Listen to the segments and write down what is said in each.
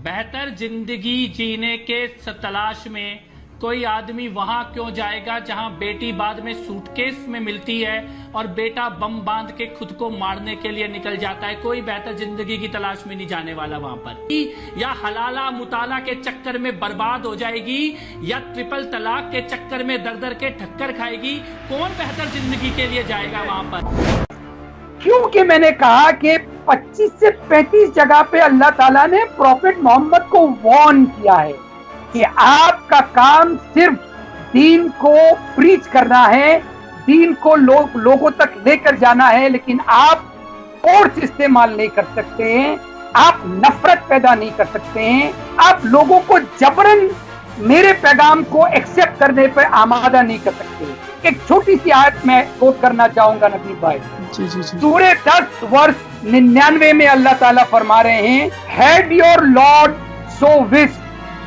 बेहतर जिंदगी जीने के तलाश में कोई आदमी वहां क्यों जाएगा जहां बेटी बाद में सूटकेस में मिलती है और बेटा बम बांध के खुद को मारने के लिए निकल जाता है। कोई बेहतर जिंदगी की तलाश में नहीं जाने वाला वहां पर। या हलाला मुताला के चक्कर में बर्बाद हो जाएगी या ट्रिपल तलाक के चक्कर में दर दर के ठक्कर खाएगी। कौन बेहतर जिंदगी के लिए जाएगा वहां पर? क्योंकि मैंने कहा कि 25 से 35 जगह पे अल्लाह ताला ने प्रॉफेट मोहम्मद को वार्न किया है कि आपका काम सिर्फ दीन को प्रीच करना है, दीन को लोगों तक लेकर जाना है, लेकिन आप फोर्स इस्तेमाल नहीं कर सकते हैं, आप नफरत पैदा नहीं कर सकते हैं, आप लोगों को जबरन मेरे पैगाम को एक्सेप्ट करने पर आमादा नहीं कर सकते। एक छोटी सी आयत मैं कोट करना चाहूंगा नदीम भाई। सूरे 10 वर्ष 99 में अल्लाह ताला फरमा रहे हैं, had your Lord so wish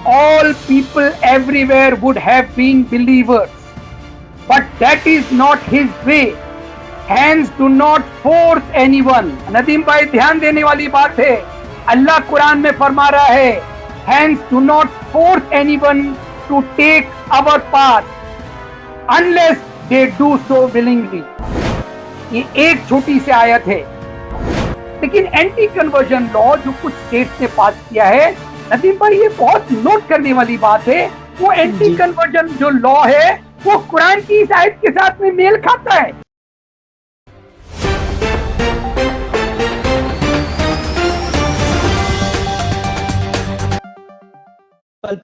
all people everywhere would have been believers, but that is not his way, hence do not force anyone। Nadeem भाई ध्यान देने वाली बात है, अल्लाह कुरान में फरमा रहा है hence do not force anyone to take our path unless they do so willingly। ये एक छोटी सी आयत है, लेकिन एंटी कन्वर्जन लॉ जो कुछ स्टेट्स ने पास किया है, नदीम भाई ये बहुत नोट करने वाली बात है, वो एंटी कन्वर्जन जो लॉ है वो कुरान की इस आयत के साथ में मेल खाता है।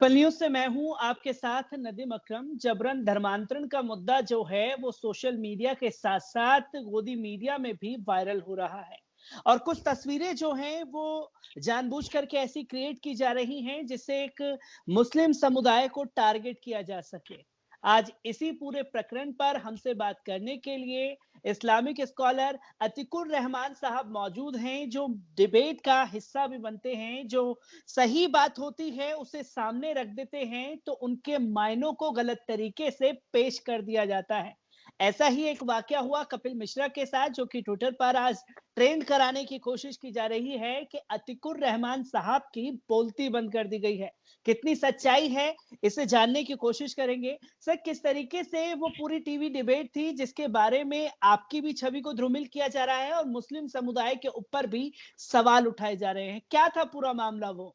पल न्यूज से मैं हूं आपके साथ नदीम अकरम। जबरन धर्मांतरण का मुद्दा जो है वो सोशल मीडिया के साथ साथ गोदी मीडिया में भी वायरल हो रहा है और कुछ तस्वीरें जो हैं वो जानबूझ करके ऐसी क्रिएट की जा रही हैं जिससे एक मुस्लिम समुदाय को टारगेट किया जा सके। आज इसी पूरे प्रकरण पर हमसे बात करने के लिए इस्लामिक स्कॉलर अतीकुर रहमान साहब मौजूद हैं, जो डिबेट का हिस्सा भी बनते हैं, जो सही बात होती है उसे सामने रख देते हैं तो उनके मायनों को गलत तरीके से पेश कर दिया जाता है। ऐसा ही एक वाकया हुआ कपिल मिश्रा के साथ, जो कि ट्विटर पर आज ट्रेंड कराने की कोशिश की जा रही है कि अतीकुर रहमान साहब की बोलती बंद कर दी गई है। कितनी सच्चाई है इसे जानने की कोशिश करेंगे। सर, किस तरीके से वो पूरी टीवी डिबेट थी जिसके बारे में आपकी भी छवि को ध्रुमिल किया जा रहा है और मुस्लिम समुदाय के ऊपर भी सवाल उठाए जा रहे हैं, क्या था पूरा मामला वो?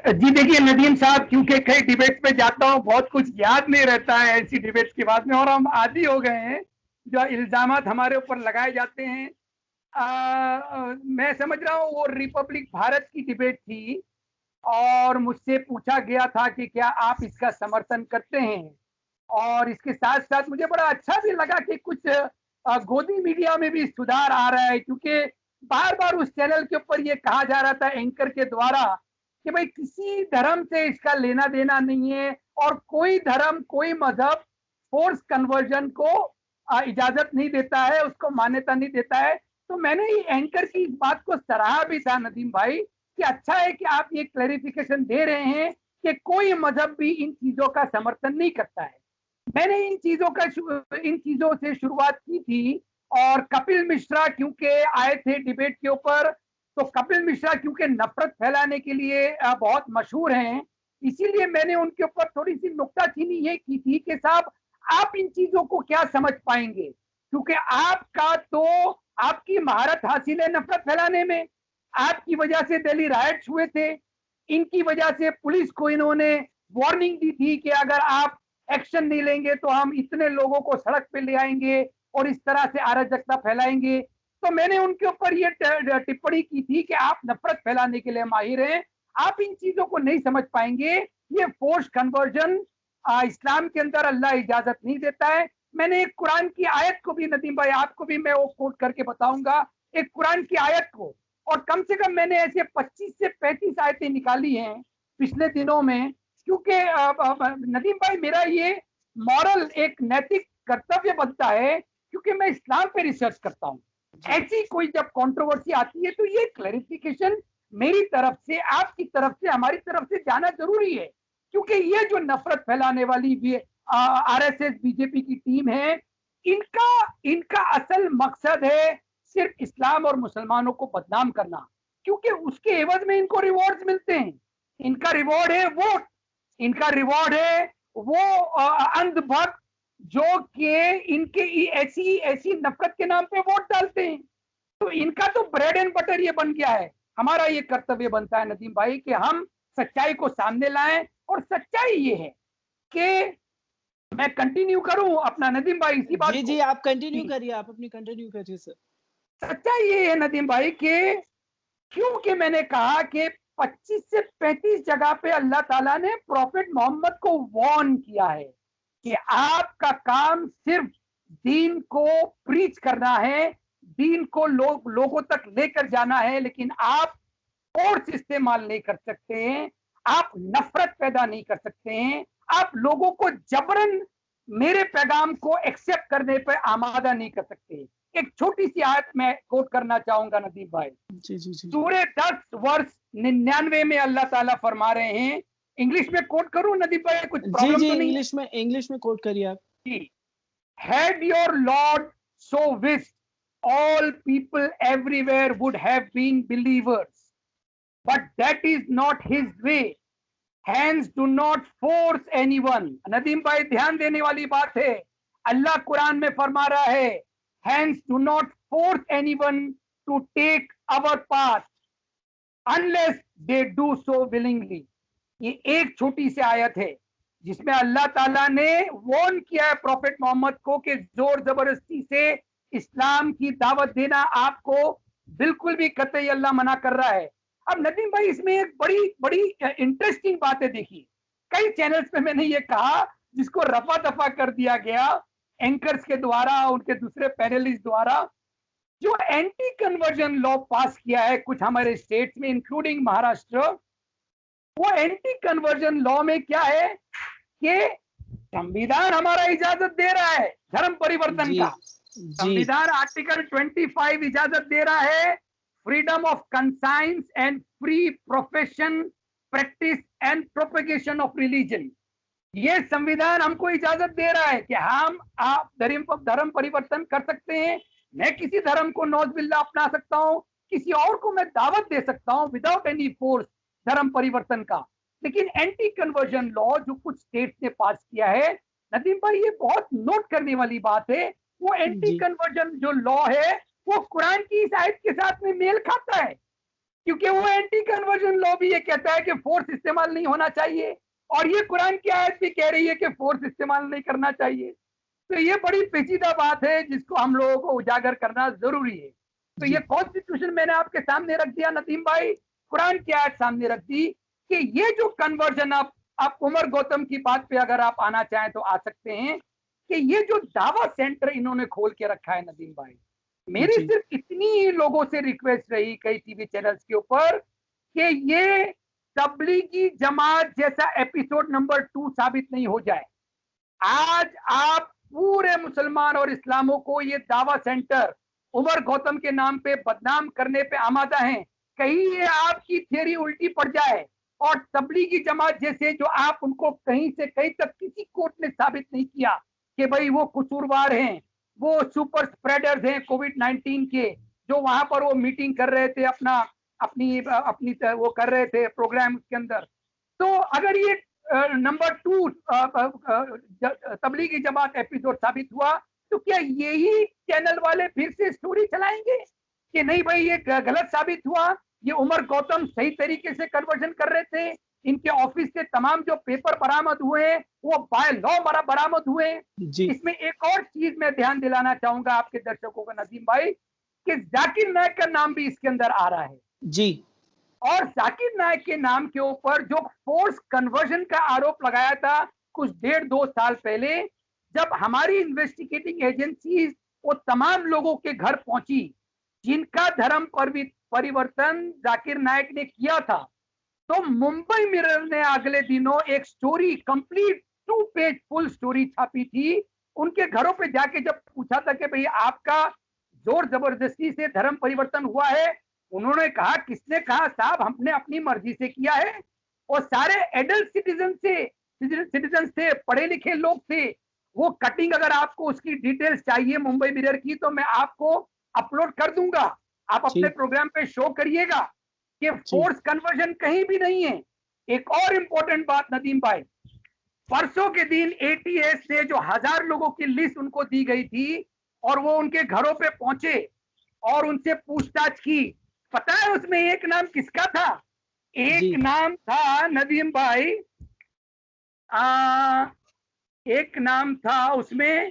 जी देखिए नदीम साहब, क्योंकि कई डिबेट्स में जाता हूँ, बहुत कुछ याद नहीं रहता है ऐसी डिबेट्स के बाद में, और हम आदी हो गए हैं जो इल्जामात हमारे ऊपर लगाए जाते हैं। मैं समझ रहा हूँ वो रिपब्लिक भारत की डिबेट थी और मुझसे पूछा गया था कि क्या आप इसका समर्थन करते हैं, और इसके साथ साथ मुझे बड़ा अच्छा भी लगा कि कुछ गोदी मीडिया में भी सुधार आ रहा है, क्योंकि बार बार उस चैनल के ऊपर ये कहा जा रहा था एंकर के द्वारा कि भाई किसी धर्म से इसका लेना देना नहीं है और कोई धर्म कोई मजहब फोर्स कन्वर्जन को इजाजत नहीं देता है, उसको मान्यता नहीं देता है। तो मैंने ही एंकर की इस बात को सराहा भी था नदीम भाई कि अच्छा है कि आप ये क्लैरिफिकेशन दे रहे हैं कि कोई मजहब भी इन चीजों का समर्थन नहीं करता है। मैंने इन चीजों से शुरुआत की थी, और कपिल मिश्रा क्योंकि आए थे डिबेट के ऊपर, तो कपिल मिश्रा क्योंकि नफरत फैलाने के लिए बहुत मशहूर हैं, इसीलिए मैंने उनके ऊपर थोड़ी सी नुक्ताचीनी ये की थी कि साहब आप इन चीजों को क्या समझ पाएंगे, क्योंकि आपका तो आपकी महारत हासिल है नफरत फैलाने में, आपकी वजह से दिल्ली राइट्स हुए थे, इनकी वजह से पुलिस को इन्होंने वार्निंग दी थी कि अगर आप एक्शन नहीं लेंगे तो हम इतने लोगों को सड़क पे ले आएंगे और इस तरह से अराजकता फैलाएंगे। तो मैंने उनके ऊपर ये टिप्पणी की थी कि आप नफरत फैलाने के लिए माहिर हैं, आप इन चीजों को नहीं समझ पाएंगे, ये फोर्स कन्वर्जन इस्लाम के अंदर अल्लाह इजाजत नहीं देता है। मैंने एक कुरान की आयत को भी नदीम भाई आपको भी मैं वो कोट करके बताऊंगा, एक कुरान की आयत को, और कम से कम मैंने ऐसे 25 से 35 आयतें निकाली हैं पिछले दिनों में, क्योंकि नदीम भाई मेरा ये मॉरल एक नैतिक कर्तव्य बनता है, क्योंकि मैं इस्लाम पे रिसर्च करता हूँ। ऐसी कोई जब कंट्रोवर्सी आती है तो ये क्लैरिफिकेशन मेरी तरफ से, आपकी तरफ से, हमारी तरफ से जाना जरूरी है, क्योंकि ये जो नफरत फैलाने वाली आरएसएस बीजेपी की टीम है, इनका असल मकसद है सिर्फ इस्लाम और मुसलमानों को बदनाम करना। क्योंकि उसके एवज में इनको रिवॉर्ड्स मिलते हैं। इनका रिवॉर्ड है वोट, इनका रिवॉर्ड है वो अंधभक्त जो कि इनके ऐसी ऐसी नफरत के नाम पे वोट डालते हैं। तो इनका तो ब्रेड एंड बटर ये बन गया है। हमारा ये कर्तव्य बनता है नदीम भाई कि हम सच्चाई को सामने लाएं, और सच्चाई ये है कि मैं कंटिन्यू करूं अपना नदीम भाई इसी बात जी आप कंटिन्यू करिए, आप अपनी कंटिन्यू करिए सर। सच्चाई ये है नदीम भाई कि क्योंकि मैंने कहा कि 25 से 35 जगह पे अल्लाह ताला ने प्रॉफेट मोहम्मद को वार्न किया है कि आपका काम सिर्फ दीन को प्रीच करना है, दीन को लोगों तक लेकर जाना है, लेकिन आप फोर्स इस्तेमाल नहीं कर सकते हैं, आप नफरत पैदा नहीं कर सकते हैं, आप लोगों को जबरन मेरे पैगाम को एक्सेप्ट करने पर आमादा नहीं कर सकते। एक छोटी सी आयत मैं कोट करना चाहूंगा नदीम भाई। जी सूरह 10 वर्ष 99 में अल्लाह ताला फरमा रहे हैं, इंग्लिश में कोट करूं नदीम भाई, कुछ प्रॉब्लम तो नहीं? इंग्लिश में कोट करिए आप। Had your Lord so wished, all people everywhere would have been believers, but that is not his way. Hence do not force anyone. Nadeem भाई ध्यान देने वाली बात है, अल्लाह कुरान में फरमा रहा है, hence do not force anyone to take our path unless they do so willingly. ये एक छोटी सी आयत है जिसमें अल्लाह ताला ने वार्न किया है प्रॉफेट मोहम्मद को कि जोर जबरदस्ती से इस्लाम की दावत देना आपको बिल्कुल भी कतई अल्लाह मना कर रहा है। अब नदीम भाई इसमें एक बड़ी बड़ी इंटरेस्टिंग बात है। देखिए कई चैनल्स पे मैंने ये कहा जिसको रफा दफा कर दिया गया एंकर्स के द्वारा, उनके दूसरे पैनलिस्ट द्वारा, जो एंटी कन्वर्जन लॉ पास किया है कुछ हमारे स्टेट्स में इंक्लूडिंग महाराष्ट्र। वो एंटी कन्वर्जन लॉ में क्या है कि संविधान हमारा इजाजत दे रहा है धर्म परिवर्तन का। संविधान आर्टिकल 25 इजाजत दे रहा है freedom of conscience and free profession practice and propagation of religion. ये संविधान हमको इजाजत दे रहा है कि हम आप धर्म परिवर्तन कर सकते हैं। मैं किसी धर्म को नौज़बिल्ला अपना सकता हूँ, किसी और को मैं दावत दे सकता हूँ विदाउट एनी फोर्स धर्म परिवर्तन का। लेकिन एंटी कन्वर्जन लॉ जो कुछ स्टेट्स ने पास किया है नदीम भाई, ये बहुत नोट करने वाली बात है। वो एंटी कन्वर्जन जो लॉ है वो कुरान की इस आयत के साथ में मेल खाता है, क्योंकि वो एंटी कन्वर्जन लॉ भी ये कहता है कि फोर्स इस्तेमाल नहीं होना चाहिए, और ये कुरान की आयत भी कह रही है कि फोर्स इस्तेमाल नहीं करना चाहिए। तो ये बड़ी पेचीदा बात है जिसको हम लोगों को उजागर करना जरूरी है। तो ये कॉन्स्टिट्यूशन मैंने आपके सामने रख दिया नदीम भाई, कुरान की आयत सामने रख दी कि ये जो कन्वर्जन आप उमर गौतम की बात पे अगर आप आना चाहें तो आ सकते हैं कि ये जो दावा सेंटर इन्होंने खोल के रखा है नदीम भाई, मेरी सिर्फ इतनी ही लोगों से रिक्वेस्ट रही कई टीवी चैनल्स के ऊपर कि ये तबलीगी जमात जैसा एपिसोड नंबर 2 साबित नहीं हो जाए। आज आप पूरे मुसलमान और इस्लामों को ये दावा सेंटर उमर गौतम के नाम पे बदनाम करने पे आमादा हैं। कहीं ये आपकी थियरी उल्टी पड़ जाए और तबलीगी जमात जैसे जो आप उनको कहीं से कहीं तक किसी कोर्ट ने साबित नहीं किया कि भाई वो कसूरवार हैं, वो सुपर स्प्रेडर्स हैं कोविड-19 के, जो वहां पर वो मीटिंग कर रहे थे अपनी वो कर रहे थे प्रोग्राम के अंदर। तो अगर ये नंबर 2 तबलीगी जमात एपिसोड साबित हुआ तो क्या यही चैनल वाले फिर से स्टोरी चलाएंगे कि नहीं भाई ये गलत साबित हुआ, ये उमर गौतम सही तरीके से कन्वर्जन कर रहे थे, इनके ऑफिस से तमाम जो पेपर बरामद हुए हैं वो बाय लॉ बरामद हुए हैं। इसमें एक और चीज मैं ध्यान दिलाना चाहूंगा आपके दर्शकों को नदीम भाई कि जाकिर नायक का नाम भी इसके अंदर आ रहा है जी। और जाकिर नायक के नाम के ऊपर जो फोर्स कन्वर्जन का आरोप लगाया था कुछ 1.5-2 साल पहले, जब हमारी इन्वेस्टिगेटिंग एजेंसी वो तमाम लोगों के घर पहुंची जिनका धर्म परिवर्तन जाकिर नायक ने किया था, तो मुंबई मिरर ने अगले दिनों एक story complete 2 page full story छापी थी। उनके घरों पे जाके जब पूछा था कि भाई आपका जोर जबरदस्ती से धर्म परिवर्तन हुआ है, उन्होंने कहा किसने कहा साहब, हमने अपनी मर्जी से किया है। और सारे एडल्ट सिटीजन थे, पढ़े लिखे लोग थे। वो कटिंग अगर आपको उसकी डिटेल्स चाहिए मुंबई मिरर की तो मैं आपको अपलोड कर दूंगा, आप अपने प्रोग्राम पे शो करिएगा। कि फोर्स कन्वर्जन कहीं भी नहीं है। एक और इंपॉर्टेंट बात नदीम भाई, परसों के दिन एटीएस ने जो 1000 लोगों की लिस्ट उनको दी गई थी और वो उनके घरों पे पहुंचे और उनसे पूछताछ की, पता है उसमें एक नाम किसका था? एक नाम था नदीम भाई, एक नाम था उसमें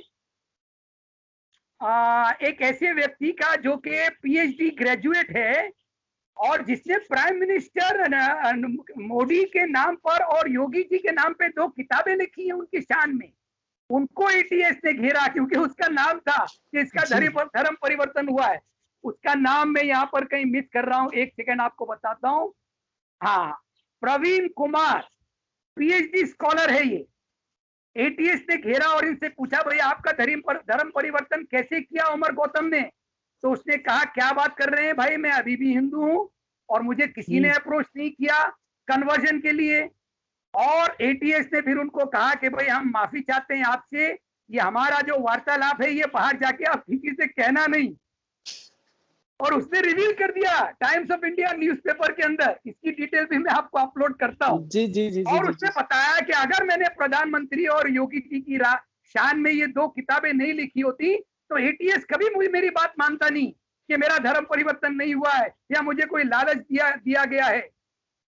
एक ऐसे व्यक्ति का जो कि पीएचडी ग्रेजुएट है और जिसने प्राइम मिनिस्टर मोदी के नाम पर और योगी जी के नाम पे 2 किताबें लिखी हैं उनकी शान में। उनको एटीएस ने घेरा क्योंकि उसका नाम था कि इसका धर्म परिवर्तन हुआ है। उसका नाम मैं यहाँ पर कहीं मिस कर रहा हूँ, एक सेकंड आपको बताता हूँ। हाँ, प्रवीण कुमार पीएचडी स्कॉलर है ये। एटीएस ने घेरा और इनसे पूछा भाई आपका धर्म परिवर्तन कैसे किया उमर गौतम ने? तो उसने कहा क्या बात कर रहे हैं भाई, मैं अभी भी हिंदू हूं और मुझे किसी ने अप्रोच नहीं किया कन्वर्जन के लिए। और एटीएस ने फिर उनको कहा कि भाई हम माफी चाहते हैं आपसे, ये हमारा जो वार्तालाप है ये बाहर जाके आप किसी से कहना नहीं। और उसने रिवील कर दिया टाइम्स ऑफ इंडिया न्यूज़पेपर के अंदर, इसकी डिटेल भी मैं आपको अपलोड करता हूँ। और उसने बताया कि अगर मैंने प्रधानमंत्री और योगी जी की शान में ये 2 किताबें नहीं लिखी होती तो एटीएस कभी मुझे मेरी बात मानता नहीं कि मेरा धर्म परिवर्तन नहीं हुआ है या मुझे कोई लालच दिया गया है।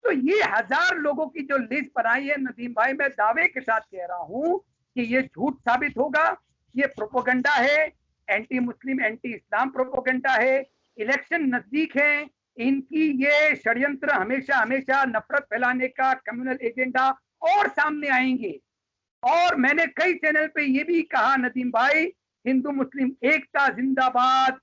तो ये 1000 लोगों की जो लिस्ट बनाई है नदीम भाई, मैं दावे के साथ कह रहा हूं कि ये झूठ साबित होगा, ये प्रोपोगंडा है, एंटी मुस्लिम एंटी इस्लाम प्रोपोगंडा है। इलेक्शन नजदीक है, इनकी ये षड्यंत्र हमेशा हमेशा नफरत फैलाने का कम्युनल एजेंडा और सामने आएंगे। और मैंने कई चैनल पे ये भी कहा नदीम भाई, हिंदू मुस्लिम एकता जिंदाबाद,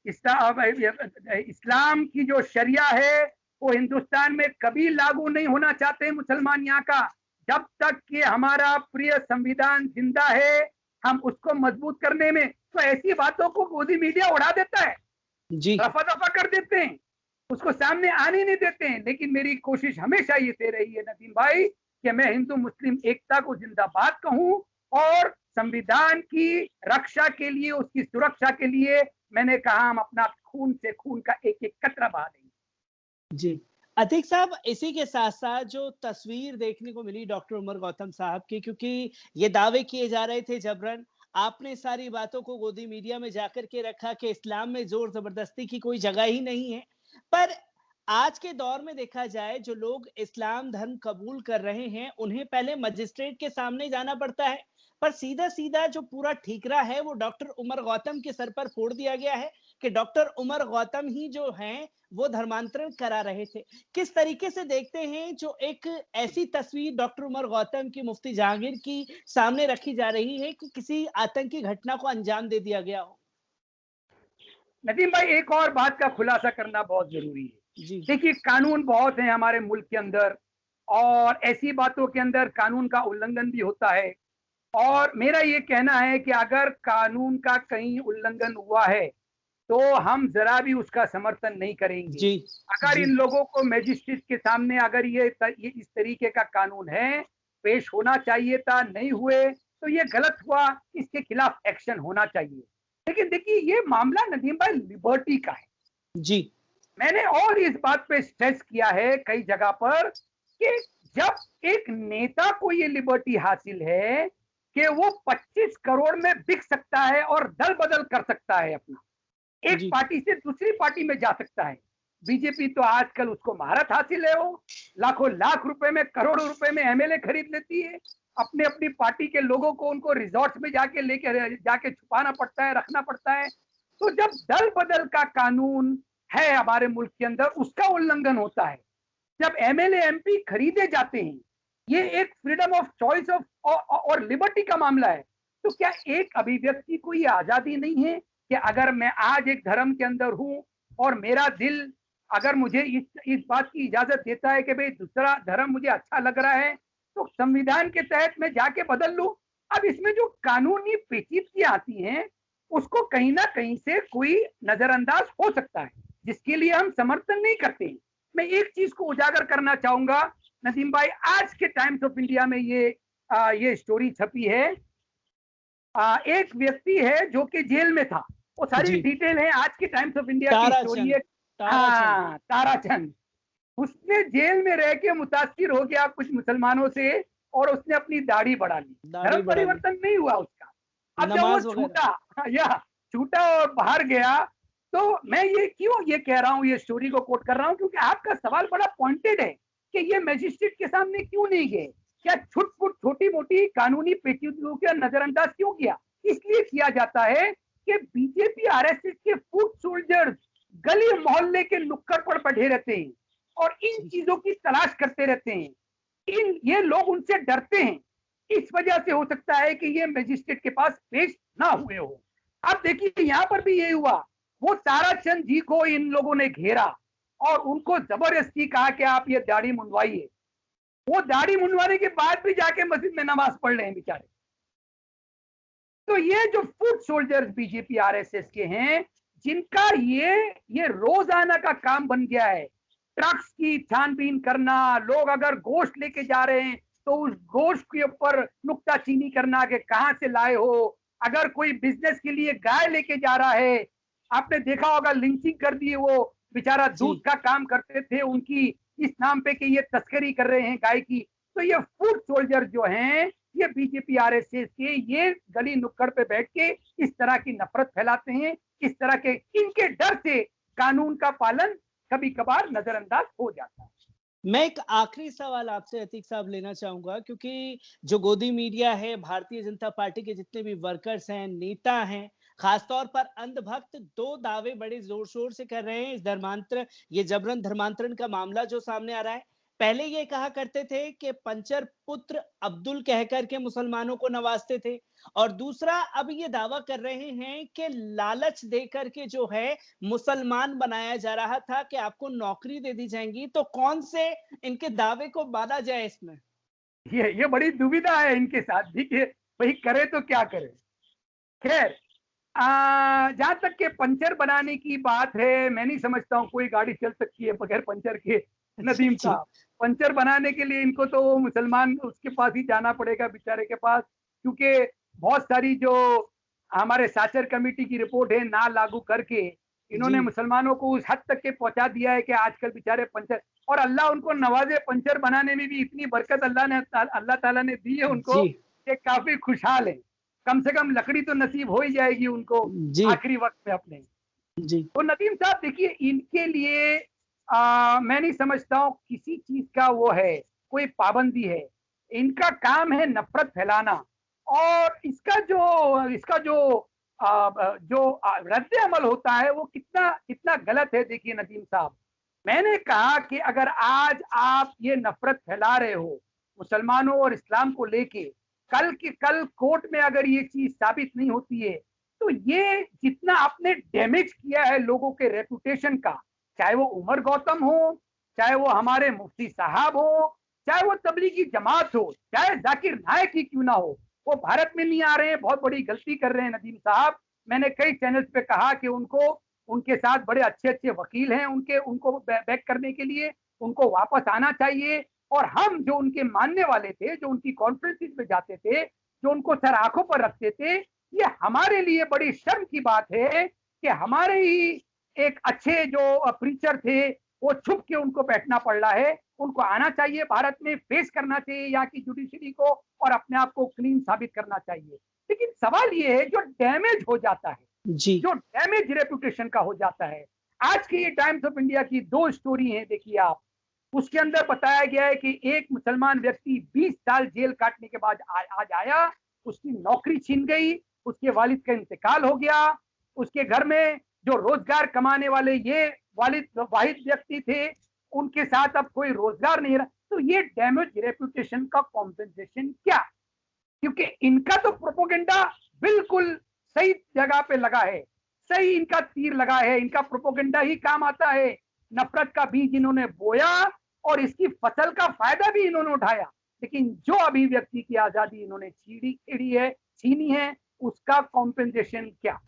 इस्लाम की जो शरिया है वो हिंदुस्तान में कभी लागू नहीं होना चाहते मुसलमान यहाँ का। जब तक कि हमारा प्रिय संविधान जिंदा है हम उसको मजबूत करने में, तो ऐसी बातों को मोदी मीडिया उड़ा देता है, रफा दफा कर देते हैं, उसको सामने आने नहीं देते हैं। लेकिन मेरी कोशिश हमेशा ये से रही है नदीम भाई कि मैं हिंदू मुस्लिम एकता को जिंदाबाद कहूं और संविधान की रक्षा के लिए, उसकी सुरक्षा के लिए मैंने कहा हम अपना खून से खून का एक एक कतरा बहा देंगे। जी अतीक साहब, इसी के साथ साथ जो तस्वीर देखने को मिली डॉक्टर उमर गौतम साहब की, क्योंकि ये दावे किए जा रहे थे जबरन, आपने सारी बातों को गोदी मीडिया में जाकर के रखा कि इस्लाम में जोर जबरदस्ती की कोई जगह ही नहीं है। पर आज के दौर में देखा जाए जो लोग इस्लाम धर्म कबूल कर रहे हैं उन्हें पहले मजिस्ट्रेट के सामने जाना पड़ता है, पर सीधा सीधा जो पूरा ठीकरा है वो डॉक्टर उमर गौतम के सर पर फोड़ दिया गया है कि डॉक्टर उमर गौतम ही जो हैं वो धर्मांतरण करा रहे थे। किस तरीके से देखते हैं जो एक ऐसी तस्वीर डॉक्टर उमर गौतम की मुफ्ती जहांगीर की सामने रखी जा रही है कि किसी आतंकी घटना को अंजाम दे दिया गया हो? नदीम भाई, एक और बात का खुलासा करना बहुत जरूरी है। देखिए, कानून बहुत है हमारे मुल्क के अंदर और ऐसी बातों के अंदर कानून का उल्लंघन भी होता है। और मेरा ये कहना है कि अगर कानून का कहीं उल्लंघन हुआ है तो हम जरा भी उसका समर्थन नहीं करेंगे। अगर इन लोगों को मैजिस्ट्रेट के सामने अगर ये इस तरीके का कानून है, पेश होना चाहिए था, नहीं हुए तो ये गलत हुआ, इसके खिलाफ एक्शन होना चाहिए। लेकिन देखिए, ये मामला नदीम भाई लिबर्टी का है। जी, मैंने और इस बात पे स्ट्रेस किया है कई जगह पर कि जब एक नेता को ये लिबर्टी हासिल है कि वो 25 करोड़ में बिक सकता है और दल बदल कर सकता है, अपना एक पार्टी से दूसरी पार्टी में जा सकता है। बीजेपी तो आजकल उसको महारत हासिल है, वो लाखों लाख रुपए में, करोड़ों रुपए में एमएलए खरीद लेती है। अपने अपनी पार्टी के लोगों को उनको रिजॉर्ट्स में जाके छुपाना पड़ता है, रखना पड़ता है। तो जब दल बदल का कानून है हमारे मुल्क के अंदर, उसका उल्लंघन होता है। जब एमएलए एमपी खरीदे जाते हैं, ये एक फ्रीडम ऑफ चॉइस और लिबर्टी का मामला है। तो क्या एक अभिव्यक्ति को ये आजादी नहीं है कि अगर मैं आज एक धर्म के अंदर हूं और मेरा दिल अगर मुझे इस बात की इजाजत देता है कि भाई दूसरा धर्म मुझे अच्छा लग रहा है तो संविधान के तहत मैं जाके बदल लूं। अब इसमें जो कानूनी पेचीदगियां आती हैं उसको कहीं ना कहीं से कोई नजरअंदाज हो सकता है, जिसके लिए हम समर्थन नहीं करते। मैं एक चीज को उजागर करना चाहूंगा नदीम भाई, आज के टाइम्स ऑफ इंडिया में ये स्टोरी छपी है। एक व्यक्ति है जो कि जेल में था, वो सारी डिटेल है आज के टाइम्स ऑफ इंडिया की स्टोरी है। ताराचंद, उसने जेल में रह के मुतासिर हो गया कुछ मुसलमानों से और उसने अपनी दाढ़ी बढ़ा ली, धर्म परिवर्तन नहीं हुआ उसका। अब जब वो छूटा या छूटा और बाहर गया, तो मैं ये क्यों ये कह रहा हूँ, ये स्टोरी को कोट कर रहा हूँ, क्योंकि आपका सवाल बड़ा पॉइंटेड है कि ये मैजिस्ट्रेट के सामने क्यों नहीं गए, क्या छुटपुट छोटी मोटी कानूनी पेचीदगियों का नजरअंदाज क्यों किया? इसलिए किया जाता है कि बीजेपी आरएसएस के फुट सोल्जर्स गली मोहल्ले के नुक्कड़ पर बैठे रहते हैं और इन चीजों की तलाश करते रहते हैं। ये लोग उनसे डरते हैं, इस वजह से हो सकता है कि ये मैजिस्ट्रेट के पास पेश ना हुए हो। अब देखिए यहाँ पर भी यही हुआ, वो ताराचंद जी को इन लोगों ने घेरा और उनको जबरदस्ती कहा कि आप ये दाढ़ी मुंडवाइए। वो दाढ़ी मुंडवाने के बाद भी जाके मस्जिद में नमाज पढ़ रहे हैं बेचारे। तो ये जो फुट सोल्जर्स बीजेपी आरएसएस के हैं, जिनका ये रोजाना का काम बन गया है, ट्रक्स की छानबीन करना, लोग अगर गोश्त लेके जा रहे हैं तो उस गोश्त के ऊपर नुक्ताचीनी करना कि कहां से लाए हो। अगर कोई बिजनेस के लिए गाय लेके जा रहा है, आपने देखा होगा लिंचिंग कर दिए, वो बेचारा दूध का काम करते थे, उनकी इस नाम पे कि ये तस्करी कर रहे हैं गाय की। तो ये फुट सोल्जर जो हैं, ये बीजेपी आरएसएस के, ये गली नुक्कड़ पे बैठ के इस तरह की नफरत फैलाते हैं, इस तरह के, इनके डर से कानून का पालन कभी कभार नजरअंदाज हो जाता है। मैं एक आखिरी सवाल आपसे अतीक साहब लेना चाहूंगा, क्योंकि जो गोदी मीडिया है, भारतीय जनता पार्टी के जितने भी वर्कर्स हैं, नेता हैं, खासतौर पर अंधभक्त दो दावे बड़े जोर शोर से कर रहे हैं। इस धर्मांतरण, ये जबरन धर्मांतरण का मामला जो सामने आ रहा है, पहले ये कहा करते थे कि पंचर पुत्र अब्दुल कहकर के मुसलमानों को नवाजते थे, और दूसरा अब ये दावा कर रहे हैं कि लालच देकर के जो है मुसलमान बनाया जा रहा था कि आपको नौकरी दे दी जाएंगी। तो कौन से इनके दावे को माना जाए इसमें? ये बड़ी दुविधा है इनके साथ भी कि भाई करे तो क्या करे। खैर, जहां तक के पंचर बनाने की बात है, मैं नहीं समझता हूँ कोई गाड़ी चल सकती है बगैर पंचर के। नदीम साहब, पंचर बनाने के लिए इनको तो मुसलमान उसके पास ही जाना पड़ेगा बेचारे के पास, क्योंकि बहुत सारी जो हमारे साचर कमेटी की रिपोर्ट है ना लागू करके इन्होंने मुसलमानों को उस हद तक के पहुंचा दिया है कि आजकल बेचारे पंचर, और अल्लाह उनको नवाजे, पंचर बनाने में भी इतनी बरकत अल्लाह ताला ने दी है उनको कि काफी खुशहाल है। कम से कम लकड़ी तो नसीब हो ही जाएगी उनको आखिरी वक्त में अपने। तो नदीम साहब देखिए, इनके लिए मैं नहीं समझता हूँ किसी चीज का वो है कोई पाबंदी है। इनका काम है नफरत फैलाना, और इसका जो रद्द अमल होता है वो कितना गलत है। देखिए नदीम साहब, मैंने कहा कि अगर आज आप ये नफरत फैला रहे हो मुसलमानों और इस्लाम को लेके, कल कोर्ट में अगर ये चीज साबित नहीं होती है, तो ये जितना आपने डैमेज किया है लोगों के रेपुटेशन का, चाहे वो उमर गौतम हो, चाहे वो हमारे मुफ्ती साहब हो, चाहे वो तबलीगी जमात हो, चाहे जाकिर नायक ही क्यों ना हो, वो भारत में नहीं आ रहे हैं, बहुत बड़ी गलती कर रहे हैं नदीम साहब। मैंने कई चैनल्स पे कहा कि उनके साथ बड़े अच्छे वकील हैं, उनको बैक करने के लिए उनको वापस आना चाहिए। और हम जो उनके मानने वाले थे, जो उनकी कॉन्फ्रेंसिस में जाते थे, जो उनको सर आंखों पर रखते थे, ये हमारे लिए बड़ी शर्म की बात है कि हमारे ही एक अच्छे जो प्रीचर थे वो छुप के उनको बैठना पड़ रहा है। उनको आना चाहिए, भारत में फेस करना चाहिए यहाँ की जुडिशरी को, और अपने आप को क्लीन साबित करना चाहिए। लेकिन सवाल ये है, जो डैमेज हो जाता है, जो डैमेज रेपुटेशन का हो जाता है। आज की ये टाइम्स ऑफ इंडिया की 2 स्टोरी है, देखिए आप, उसके अंदर बताया गया है कि एक मुसलमान व्यक्ति 20 साल जेल काटने के बाद आज आया, उसकी नौकरी छीन गई, उसके वालिद का इंतकाल हो गया, उसके घर में जो रोजगार कमाने वाले ये वाहिद व्यक्ति थे, उनके साथ अब कोई रोजगार नहीं रहा। तो ये डैमेज रेपुटेशन का कॉम्पेंसेशन क्या? क्योंकि इनका तो प्रोपोगेंडा बिल्कुल सही जगह पे लगा है, सही इनका तीर लगा है, इनका प्रोपोगेंडा ही काम आता है। नफरत का बीज इन्होंने बोया और इसकी फसल का फायदा भी इन्होंने उठाया। लेकिन जो अभिव्यक्ति की आजादी इन्होंने छीनी है, उसका कॉम्पेंसेशन क्या?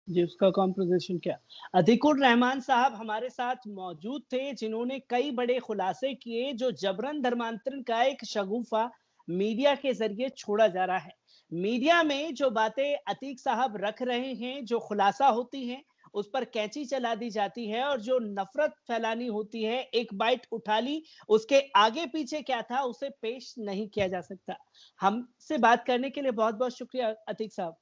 जी, उसका कॉम्पोजिशन क्या? अतीकुर रहमान साहब हमारे साथ मौजूद थे, जिन्होंने कई बड़े खुलासे किए, जो जबरन धर्मांतरण का एक शगुफा मीडिया के जरिए छोड़ा जा रहा है। मीडिया में जो बातें अतीक साहब रख रहे हैं, जो खुलासा होती हैं, उस पर कैंची चला दी जाती है और जो नफरत फैलानी होती है, एक बाइट उठा ली, उसके आगे पीछे क्या था उसे पेश नहीं किया जा सकता। हमसे बात करने के लिए बहुत बहुत शुक्रिया अतीक साहब।